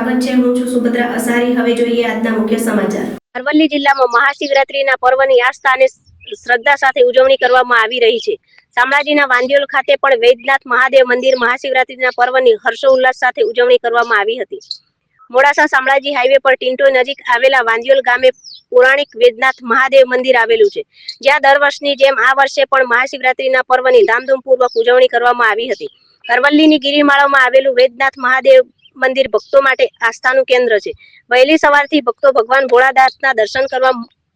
સ્વાગત છે। હું છું સુભદ્રા અસારી। હવે જોઈએ આજના મુખ્ય સમાચાર। અરવલ્લી જિલ્લામાં મહાશિવરાત્રીના પર્વની આસ્થા અને શ્રદ્ધા સાથે ઉજવણી કરવામાં આવી રહી છે। શામળાજીના વાંદિયોલ ખાતે પણ વૈદ્યનાથ મહાદેવ મંદિર મહાશિવરાત્રીના પર્વની હર્ષોલ્લાસ સાથે ઉજવણી કરવામાં આવી હતી। મોડાસા શામળાજી હાઈવે પર ટિન્ટોઈ નજીક આવેલા વાંદિયોલ ગામે પૌરાણિક વૈદ્યનાથ મહાદેવ મંદિર આવેલું છે, જ્યાં દર વર્ષની જેમ આ વર્ષે પણ મહાશિવરાત્રીના પર્વની ધામધૂમપૂર્વક ઉજવણી કરવામાં આવી હતી। અરવલ્લીની ગિરિમાળામાં આવેલું વૈદ્યનાથ મહાદેવ મંદિર ભક્તો માટે આસ્થાનું કેન્દ્ર છે। વહેલી સવારથી ભક્તો ભગવાન ભોળાનાથના દર્શન કરવા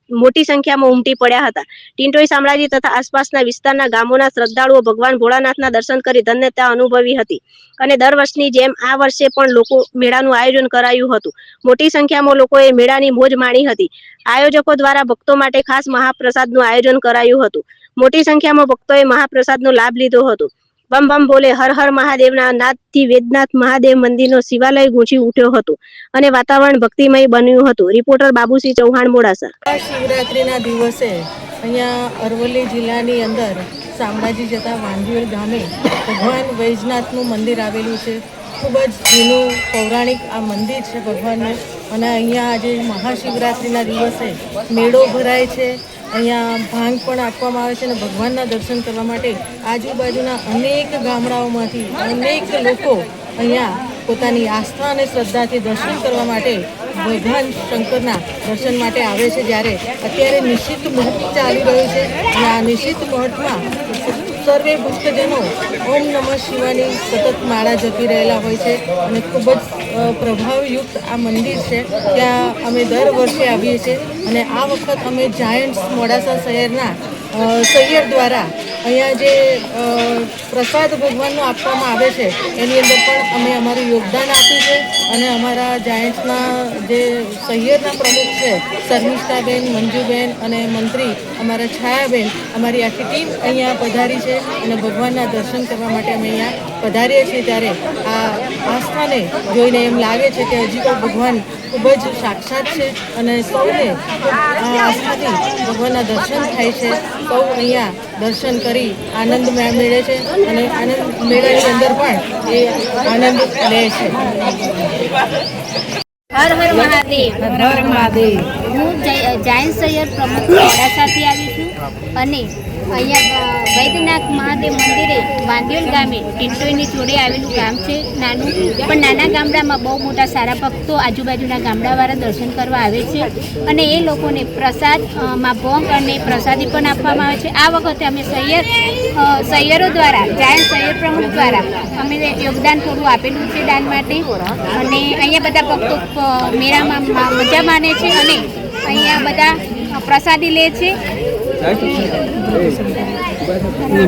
મોટી સંખ્યામાં ઉમટી પડ્યા હતા। ટિન્ટોઈ શામળાજી તથા આસપાસના વિસ્તારના ગામોના શ્રદ્ધાળુઓ ભગવાન ભોળાનાથના દર્શન કરી ધન્યતા અનુભવી હતી અને દર વર્ષની જેમ આ વર્ષે પણ લોકો મેળાનું આયોજન કરાયું હતું। મોટી સંખ્યામાં લોકોએ મેળાની મોજ માણી હતી। આયોજકો દ્વારા ભક્તો માટે ખાસ મહાપ્રસાદનું આયોજન કરાયું હતું। મોટી સંખ્યામાં ભક્તોએ મહાપ્રસાદનો લાભ લીધો હતો। બમ બમ બોલે હર હર મહાદેવના નાદથી વૈદ્યનાથ મહાદેવ મંદિરનો શિવાલય ગૂંજી ઉઠ્યો હતો અને વાતાવરણ ભક્તિમય બન્યું હતું। રિપોર્ટર બાબુસિંહ ચૌહાણ, મોડાસા। શિવરાત્રિના દિવસે અહીંયા અરવલ્લી જિલ્લાની અંદર શામળાજી જતા વાંદિયોલ ગામે ભગવાન વૈજનાથનું મંદિર આવેલું છે। ખૂબ જ જૂનું પૌરાણિક આ મંદિર છે ભગવાનનું, અને અહીંયા આજે મહાશિવરાત્રિના દિવસે મેળો ભરાય છે। અહીંયા ભાંગ પણ આપવામાં આવે છે અને ભગવાનના દર્શન કરવા માટે આજુબાજુના અનેક ગામડાઓમાંથી અનેક લોકો અહીંયા પોતાની આસ્થા અને શ્રદ્ધાથી દર્શન કરવા માટે ભગવાન શંકરના દર્શન માટે આવે છે। જ્યારે અત્યારે નિશ્ચિત મુહૂર્ત ચાલી રહ્યું છે અને આ નિશ્ચિત મુહૂર્તમાં સર્વે ભક્તજનો ઓમ નમઃ શિવાની સતત માળા જપી રહેલા હોય છે અને ખૂબ જ પ્રભાવયુક્ત આ મંદિર છે। ત્યાં અમે દર વર્ષે આવીએ છીએ અને આ વખત અમે જાયન્ટ્સ મોડાસા શહેરના સૈયર દ્વારા અહીંયા જે પ્રસાદ ભગવાનનો આપવામાં આવે છે એની અંદર પણ અમે અમારું યોગદાન આપ્યું છે અને અમારા જાયન્ટ્સના જે સૈયરના પ્રમુખ છે શર્મિષ્ઠાબેન, મંજુબેન અને મંત્રી અમારા છાયાબેન, અમારી આખી ટીમ અહીંયા પધારી છે અને ભગવાનના દર્શન કરવા માટે અમે અહીંયા પધારીએ છીએ। ત્યારે આ આસ્થાને જોઈને એમ લાગે છે કે હજી તો ભગવાન ખૂબ જ સાક્ષાત છે અને સૌને આસ્થાથી ભગવાનના દર્શન થાય છે। સૌ અહીંયા દર્શન કરી આનંદ મેળવે છે અને આનંદ મેળાની અંદર પણ એ આનંદ લે છે। હર હર મહાદેવ। હર હર મહાદેવ। હું જાયન્ટ સૈયર પ્રમુખ મોડાસાથી આવી છું અને અહીંયા વૈદ્યનાથ મહાદેવ મંદિરે વાંદિયોલ ગામે ટિન્ટોઈની જોડે આવેલું ગામ છે, નાનું પણ નાના ગામડામાં બહુ મોટા સારા ભક્તો આજુબાજુના ગામડાવાળા દર્શન કરવા આવે છે અને એ લોકોને પ્રસાદમાં ભોંગ અને પ્રસાદી પણ આપવામાં આવે છે। આ વખતે અમે સૈયરો દ્વારા જાયન્ટ સૈયર પ્રમુખ દ્વારા અમે યોગદાન થોડું આપેલું છે દાન માટે અને અહીંયા બધા ભક્તો મેળામાં મજા માને છે અને અહીંયા બધા પ્રસાદી લે છે।